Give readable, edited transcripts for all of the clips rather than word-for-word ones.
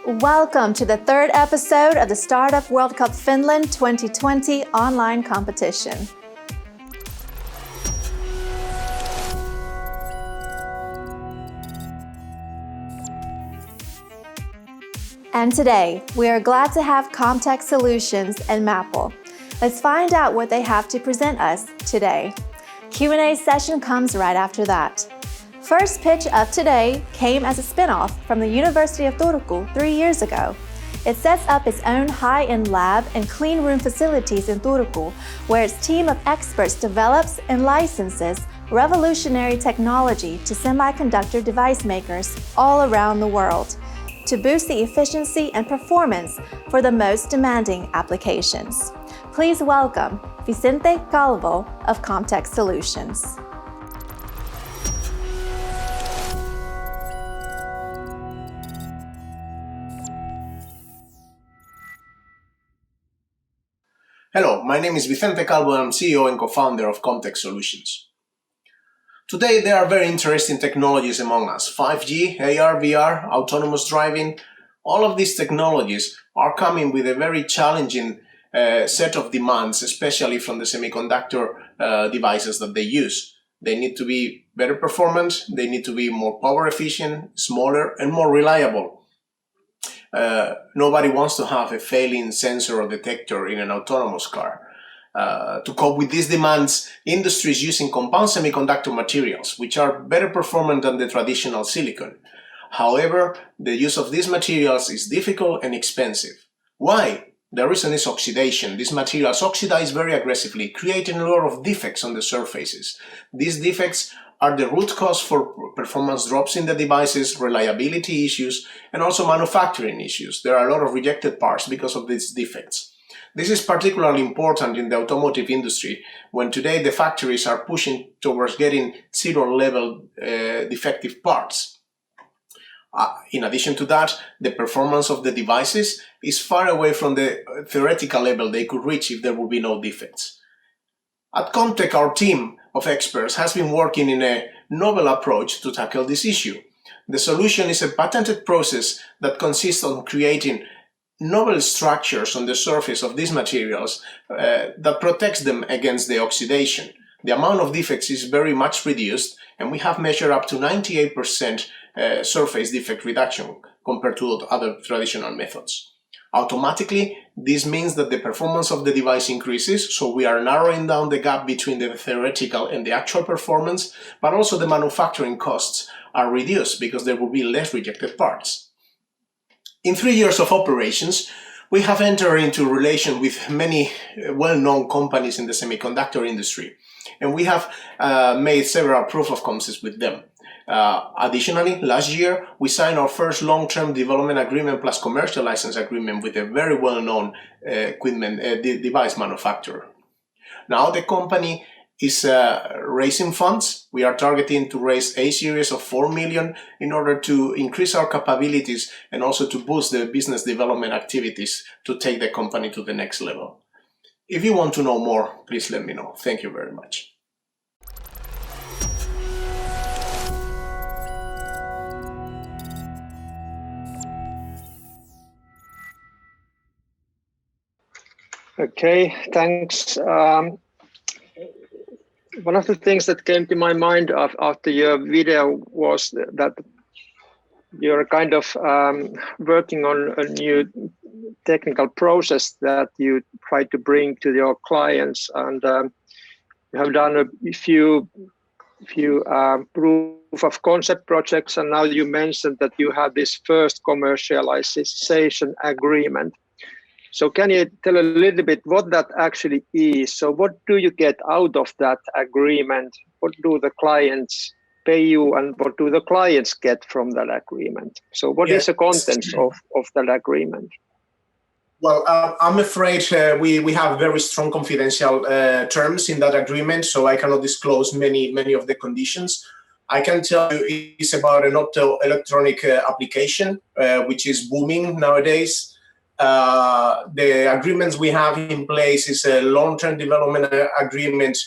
Welcome to the third episode of the Startup World Cup Finland 2020 online competition. And today, we are glad to have Comptek Solutions and Mapple. Let's find out what they have to present us today. Q&A session comes right after that. First pitch of today came as a spin-off from the University of Turku 3 years ago. It sets up its own high-end lab and clean room facilities in Turku, where its team of experts develops and licenses revolutionary technology to semiconductor device makers all around the world to boost the efficiency and performance for the most demanding applications. Please welcome Vicente Calvo of Comptek Solutions. Hello, my name is Vicente Calvo and I'm CEO and co-founder of Comptek Solutions. Today there are very interesting technologies among us. 5G, AR, VR, autonomous driving, all of these technologies are coming with a very challenging set of demands, especially from the semiconductor devices that they use. They need to be better performant, they need to be more power efficient, smaller and more reliable. Nobody wants to have a failing sensor or detector in an autonomous car. To cope with these demands, industry is using compound semiconductor materials, which are better performant than the traditional silicon. However, the use of these materials is difficult and expensive. Why? The reason is oxidation. These materials oxidize very aggressively, creating a lot of defects on the surfaces. These defects are the root cause for performance drops in the devices, reliability issues, and also manufacturing issues. There are a lot of rejected parts because of these defects. This is particularly important in the automotive industry, when today the factories are pushing towards getting zero-level defective parts. In addition to that, the performance of the devices is far away from the theoretical level they could reach if there would be no defects. At Comptek, our team of experts has been working in a novel approach to tackle this issue. The solution is a patented process that consists on creating novel structures on the surface of these materials that protects them against the oxidation. The amount of defects is very much reduced, and we have measured up to 98% surface defect reduction compared to other traditional methods. Automatically, this means that the performance of the device increases, so we are narrowing down the gap between the theoretical and the actual performance, but also the manufacturing costs are reduced because there will be less rejected parts. In 3 years of operations, we have entered into relation with many well-known companies in the semiconductor industry, and we have made several proof of concepts with them. Additionally, last year, we signed our first long-term development agreement plus commercial license agreement with a very well-known device manufacturer. Now the company is raising funds. We are targeting to raise a series of 4 million in order to increase our capabilities and also to boost the business development activities to take the company to the next level. If you want to know more, please let me know. Thank you very much. Okay, thanks. One of the things that came to my mind after your video was that you're kind of working on a new technical process that you try to bring to your clients, and you have done a few proof of concept projects, and now you mentioned that you have this first commercialization agreement. So can you tell a little bit what that actually is? So what do you get out of that agreement? What do the clients pay you, and what do the clients get from that agreement? So what is the contents of that agreement? Well, I'm afraid we have very strong confidential terms in that agreement, so I cannot disclose many of the conditions. I can tell you it's about an optoelectronic application, which is booming nowadays. The agreements we have in place is a long-term development agreement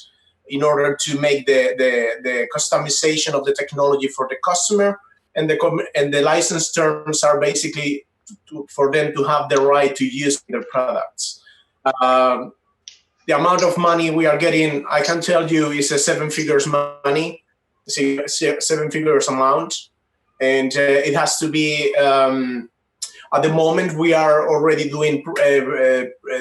in order to make the customization of the technology for the customer, and the license terms are basically for them to have the right to use their products. The amount of money we are getting, I can tell you, is a 7 figures money, 7 figures amount, and it has to be. At the moment, we are already doing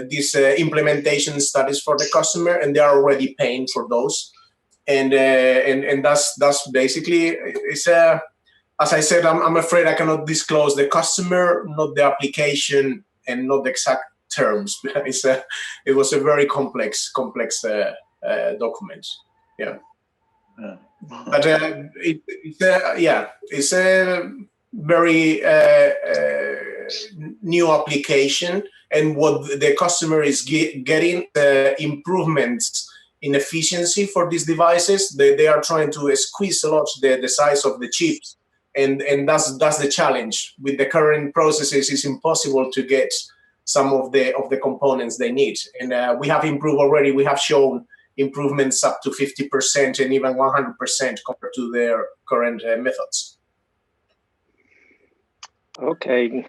these implementation studies for the customer, and they are already paying for those. And that's basically it's a. As I said, I'm afraid I cannot disclose the customer, not the application, and not the exact terms. It was a very complex document. Yeah. But it's a very new application, and what the customer is getting improvements in efficiency for these devices. They are trying to squeeze a lot the size of the chips, and that's the challenge with the current processes. It's impossible to get some of the components they need, and we have improved already. We have shown improvements up to 50% and even 100% compared to their current methods. Okay,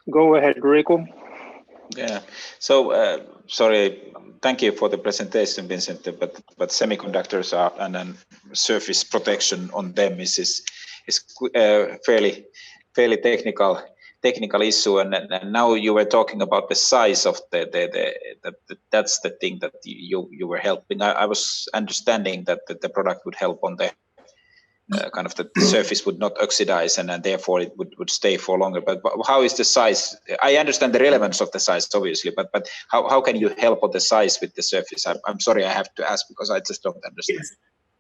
go ahead, Riku. Yeah. So sorry. Thank you for the presentation, Vincent. But semiconductors are and then surface protection on them is fairly technical issue. And now you were talking about the size of that's the thing that you were helping. I was understanding that the product would help on the kind of the surface would not oxidize and therefore it would stay for longer. But how is the size? I understand the relevance of the size, obviously, but how can you help on the size with the surface? I'm sorry, I have to ask because I just don't understand.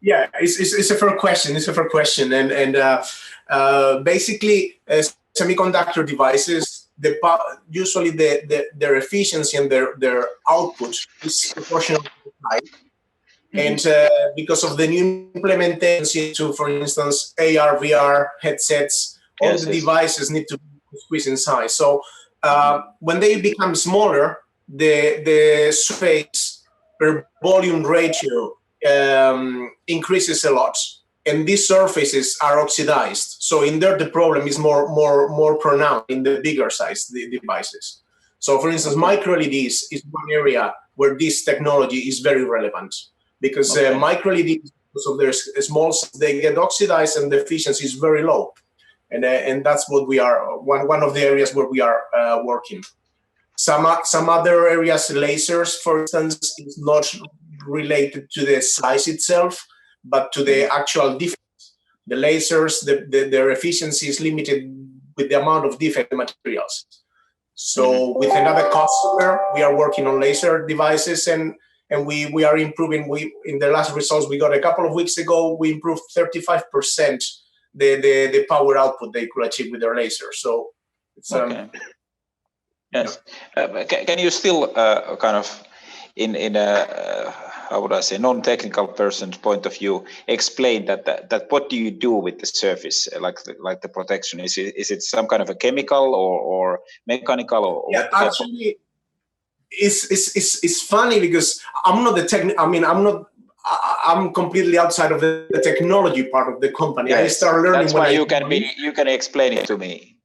Yeah, it's a fair question. It's a fair question, and basically, semiconductor devices, usually their efficiency and their output is proportional to the height. And because of the new implementation to, for instance, AR, VR headsets, all the devices need to squeeze in size. So when they become smaller, the surface per volume ratio increases a lot, and these surfaces are oxidized. So in there, the problem is more pronounced in the bigger size devices. So, for instance, micro LEDs is one area where this technology is very relevant. Because micro LEDs, because of their small size, they get oxidized and the efficiency is very low, and that's what we are one of the areas where we are working. Some other areas, lasers, for instance, is not related to the size itself, but to the actual defects. The lasers, their efficiency is limited with the amount of defect materials. So with another customer, we are working on laser devices and we are improving. In the last results we got a couple of weeks ago, we improved 35% the power output they could achieve with their laser. So it's yes. Can you still kind of in a how would I say non-technical person's point of view explain that what do you do with the surface like the protection? Is it some kind of a chemical or mechanical or actually. It's funny because I'm not the I'm completely outside of the technology part of the company. Yes, I start learning. That's why you can explain it to me.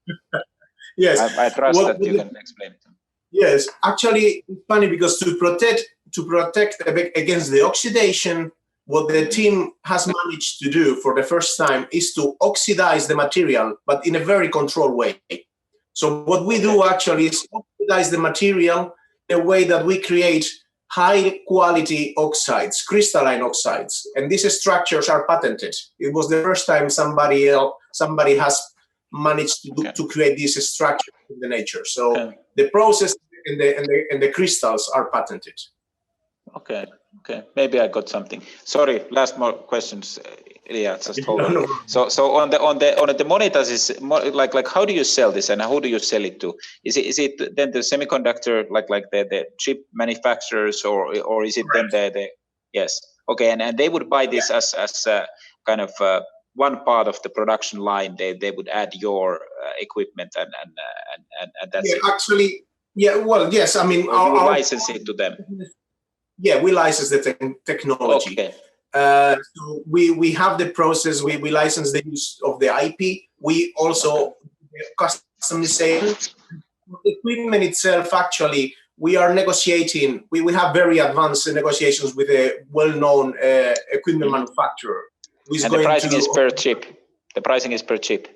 Yes, I trust that you can explain it to me. Yes, actually, it's funny because to protect against the oxidation, what the team has managed to do for the first time is to oxidize the material, but in a very controlled way. So what we do actually is oxidize the material in a way that we create high quality oxides, crystalline oxides, and these structures are patented. It was the first time somebody has managed to create this structure in the nature. So the process and the crystals are patented. Okay. Maybe I got something. Sorry, last more questions. Yeah, just hold on. No. So on the monitors is like how do you sell this and who do you sell it to? Is it then the semiconductor like the chip manufacturers or is it then the yes? Okay, and they would buy this as kind of one part of the production line. They would add your equipment and that's it. Actually, well, yes. I mean, our license it to them. Yeah, we license the technology. Okay. So we have the process. We license the use of the IP. We also customization. The equipment itself, actually, we are negotiating. We have very advanced negotiations with a well-known equipment manufacturer. And the pricing is per chip. The pricing is per chip.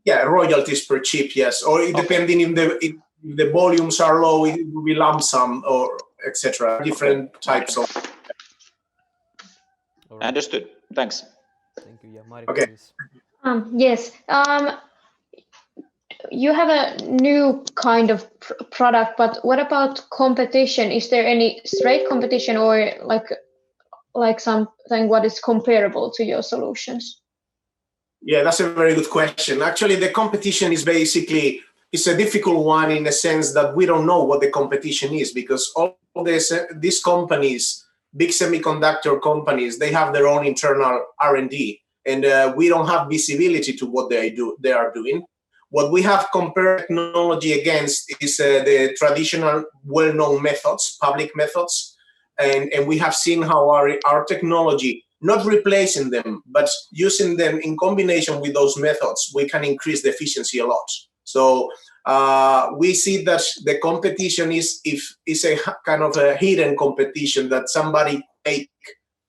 Yeah, royalties per chip, yes. Or depending if the volumes are low, it will be lump sum or etc. Different types of. Right. Understood. Thanks. Thank you. Yeah, Mari, okay. Please. Yes. You have a new kind of product, but what about competition? Is there any straight competition or like something what is comparable to your solutions? Yeah, that's a very good question. Actually, the competition is basically, it's a difficult one in the sense that we don't know what the competition is, because all these companies, big semiconductor companies, they have their own internal R&D, and we don't have visibility to what they are doing. What we have compared technology against is the traditional well-known methods, public methods, and we have seen how our technology, not replacing them, but using them in combination with those methods, we can increase the efficiency a lot. So we see that the competition is a kind of a hidden competition, that somebody make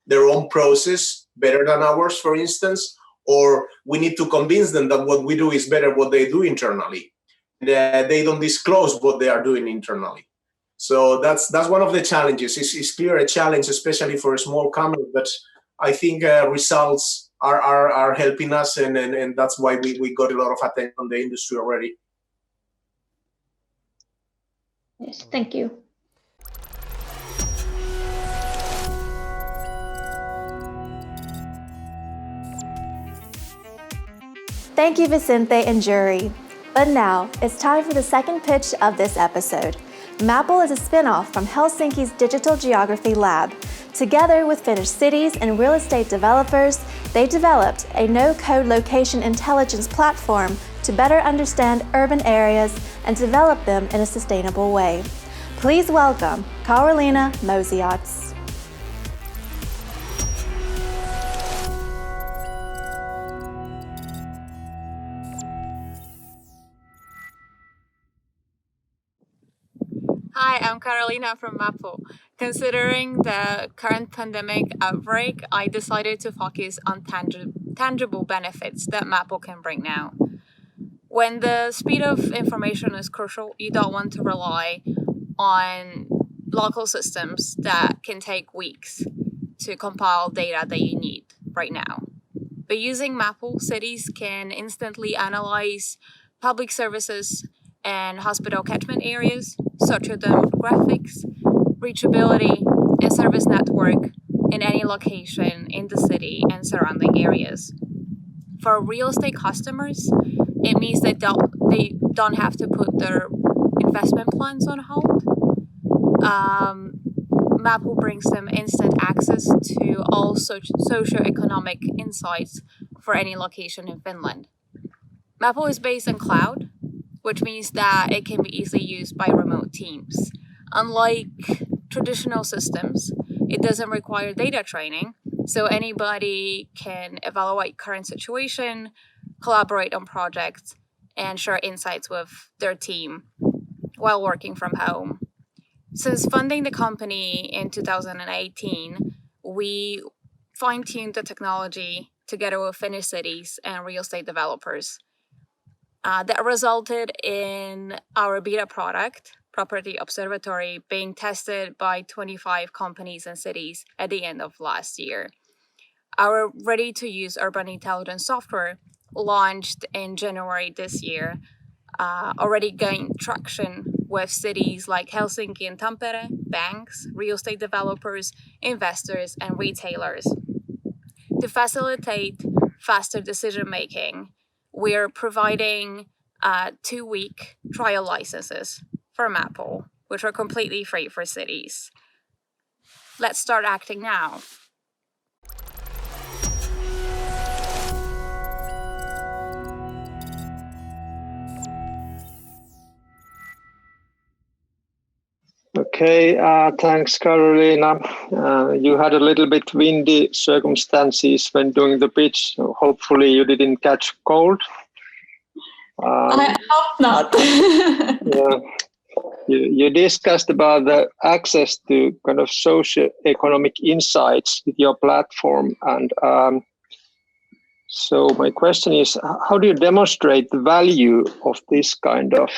their own process better than ours, for instance, or we need to convince them that what we do is better what they do internally. They don't disclose what they are doing internally. So that's one of the challenges. It's clear a challenge, especially for a small company, but I think results are helping us, and that's why we got a lot of attention from the industry already. Yes, thank you. Thank you, Vicente and jury. But now, it's time for the second pitch of this episode. Mapple is a spin-off from Helsinki's Digital Geography Lab. Together with Finnish cities and real estate developers, they developed a no-code location intelligence platform to better understand urban areas and develop them in a sustainable way. Please welcome Karolina Mosiats. Hi, I'm Karolina from Mapple. Considering the current pandemic outbreak, I decided to focus on tangible benefits that Mapple can bring now. When the speed of information is crucial, you don't want to rely on local systems that can take weeks to compile data that you need right now. By using Mapple, cities can instantly analyze public services and hospital catchment areas, sociodemographics, reachability, and service network in any location in the city and surrounding areas. For real estate customers, it means they don't have to put their investment plans on hold. Mapple brings them instant access to all socioeconomic insights for any location in Finland. Mapple is based on cloud, which means that it can be easily used by remote teams. Unlike traditional systems, it doesn't require data training, so anybody can evaluate current situation, collaborate on projects, and share insights with their team while working from home. Since funding the company in 2018, we fine-tuned the technology together with Finnish cities and real estate developers. That resulted in our beta product, Property Observatory, being tested by 25 companies and cities at the end of last year. Our ready-to-use urban intelligence software, launched in January this year, already gained traction with cities like Helsinki and Tampere, banks, real estate developers, investors, and retailers. To facilitate faster decision-making, we're providing 2-week trial licenses for Mapple, which are completely free for cities. Let's start acting now. Okay, thanks, Karolina. You had a little bit windy circumstances when doing the pitch, so hopefully you didn't catch cold. I hope not. Yeah. You discussed about the access to kind of socio-economic insights with your platform, and so my question is, how do you demonstrate the value of this kind of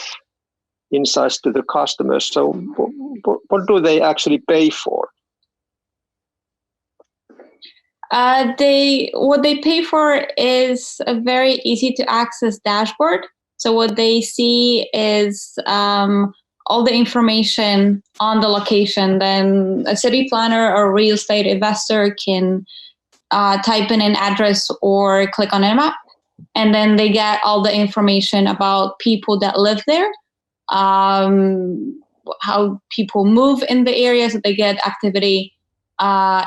insights to the customers? So what do they actually pay for? What they pay for is a very easy to access dashboard. So what they see is all the information on the location. Then a city planner or real estate investor can type in an address or click on a map, and then they get all the information about people that live there, how people move in the area, so they get activity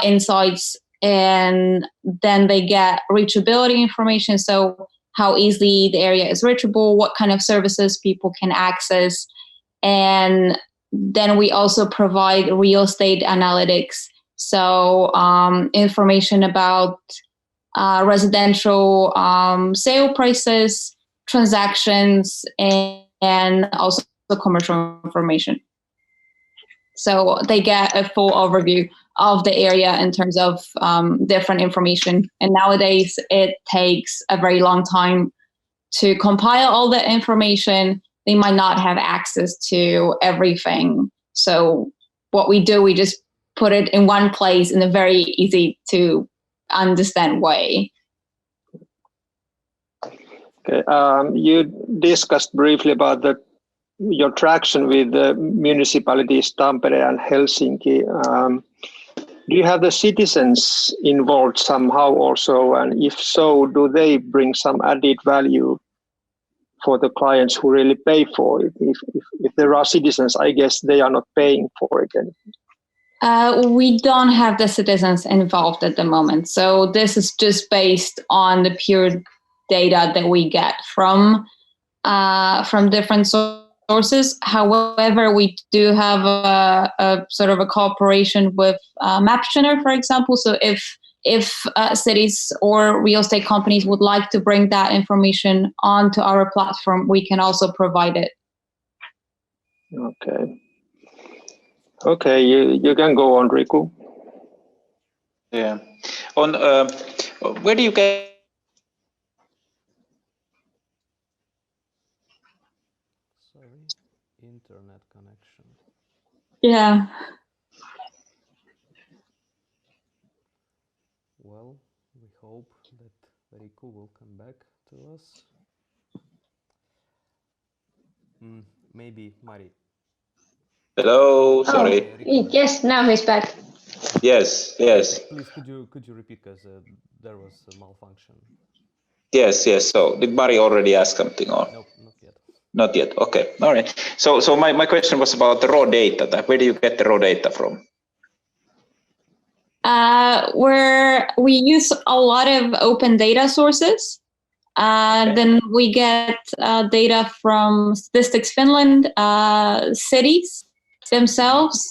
insights, and then they get reachability information, so how easily the area is reachable, what kind of services people can access. And then we also provide real estate analytics, so information about residential sale prices, transactions, and also the commercial information. So they get a full overview of the area in terms of different information. And nowadays it takes a very long time to compile all the information. They might not have access to everything. So what we do, we just put it in one place in a very easy to understand way. Okay. You discussed briefly about your traction with the municipalities Tampere and Helsinki. Do you have the citizens involved somehow also? And if so, do they bring some added value for the clients who really pay for it? If there are citizens, I guess they are not paying for it anymore. We don't have the citizens involved at the moment. So this is just based on the pure data that we get from different sources. However, we do have a sort of a cooperation with MapShinner, for example. So if cities or real estate companies would like to bring that information onto our platform, we can also provide it. Okay, you can go on, Riku. Yeah. On where do you get? Sorry, internet connection. Yeah. Well, we hope that Riku will come back to us. Maybe Mari. Hello, sorry. Yes, now he's back. Yes. Please, could you repeat, because there was a malfunction. Yes. So did Mari already ask something or? Nope, not yet. Not yet. Okay. All right. So my question was about the raw data. Where do you get the raw data from? Where we use a lot of open data sources. Okay. Then we get data from Statistics Finland, cities themselves.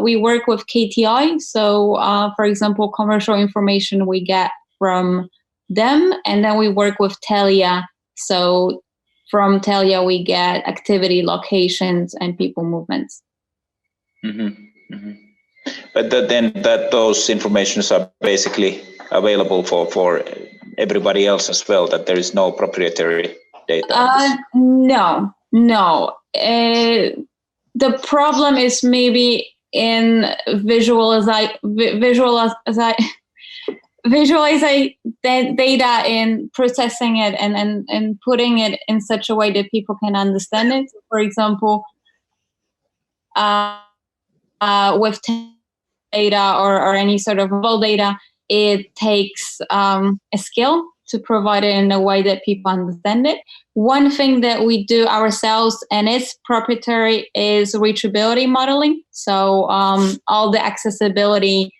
We work with KTI. So, for example, commercial information we get from them. And then we work with Telia. So from Telia, we get activity, locations, and people movements. But then those informations are basically available for everybody else as well, that there is no proprietary data? No. The problem is maybe in visualizing the data, in processing it and putting it in such a way that people can understand it. So for example, with data or any sort of raw data, it takes a skill to provide it in a way that people understand it. One thing that we do ourselves, and it's proprietary, is reachability modeling. So all the accessibility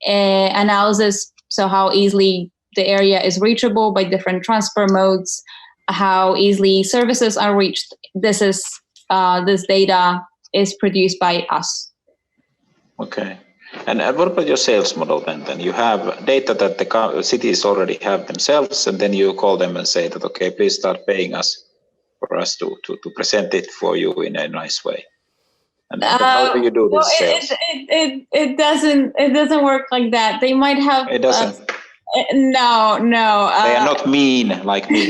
analysis, so how easily the area is reachable by different transport modes, how easily services are reached. This data is produced by us. Okay. And what about your sales model then? You have data that the cities already have themselves, and then you call them and say that, okay, please start paying us for us to present it for you in a nice way? And how do you do this sales? It doesn't work like that. They might have. It doesn't. No. They are not mean like me.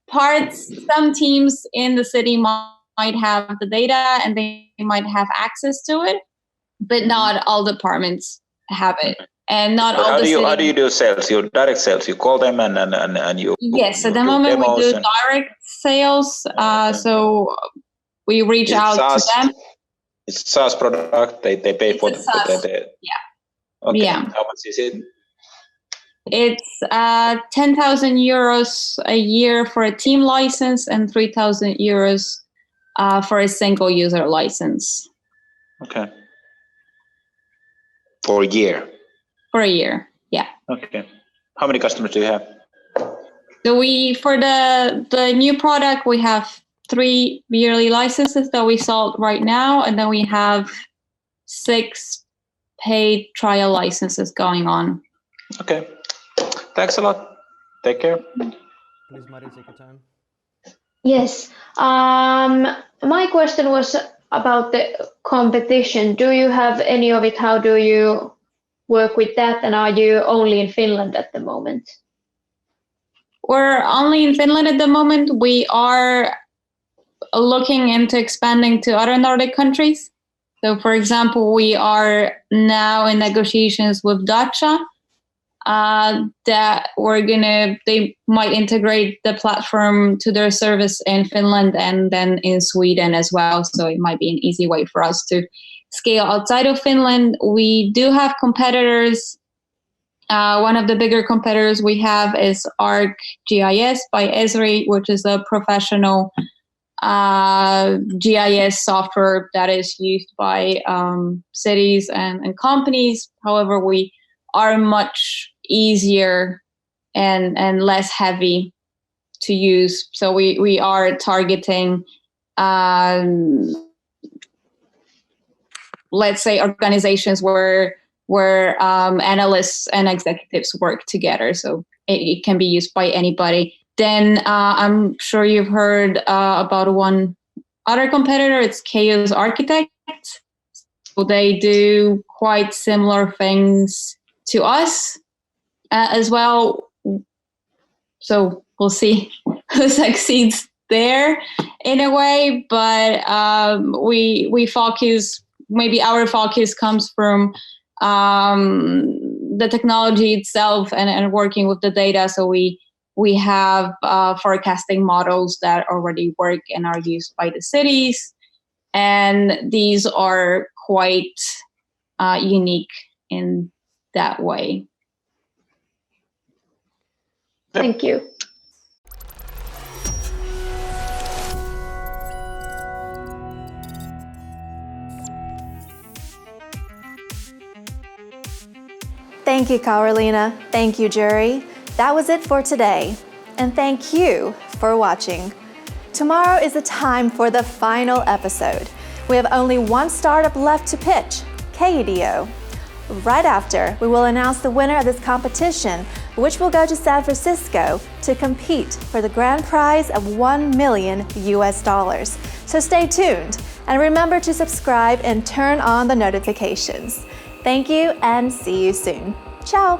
Some teams in the city might have the data and they might have access to it, but not all departments have it. And not all how do you do sales? You direct sales. You call them and you. Yes, at the moment we do direct sales. So we reach out to them. It's a SaaS product. They pay for the yeah. Okay. Yeah. How much is it? It's 10,000 euros a year for a team license and 3,000 euros for a single user license. Okay. For a year. For a year, yeah. Okay. How many customers do you have? So for the new product, we have 3 yearly licenses that we sold right now, and then we have 6 paid trial licenses going on. Okay. Thanks a lot. Take care. Please, Mari, take your time. Yes. My question was about the competition. Do you have any of it? How do you work with that? And are you only in Finland at the moment? We're only in Finland at the moment. We are looking into expanding to other Nordic countries. So, for example, we are now in negotiations with Dacia that they might integrate the platform to their service in Finland and then in Sweden as well. So it might be an easy way for us to scale outside of Finland. We do have competitors. One of the bigger competitors we have is ArcGIS by Esri, which is a professional GIS software that is used by cities and companies. However, we are much easier and less heavy to use. So we are targeting, let's say, organizations where analysts and executives work together. So it can be used by anybody. Then I'm sure you've heard about one other competitor. It's Chaos Architect. So they do quite similar things to us as well. So we'll see who succeeds there in a way. But we focus, maybe our focus comes from the technology itself and working with the data. So we have forecasting models that already work and are used by the cities. And these are quite unique in that way. Thank you. Thank you, Karolina. Thank you, jury. That was it for today. And thank you for watching. Tomorrow is the time for the final episode. We have only one startup left to pitch, KEDO. Right after, we will announce the winner of this competition, which will go to San Francisco to compete for the grand prize of $1 million. So stay tuned and remember to subscribe and turn on the notifications. Thank you and see you soon. Ciao.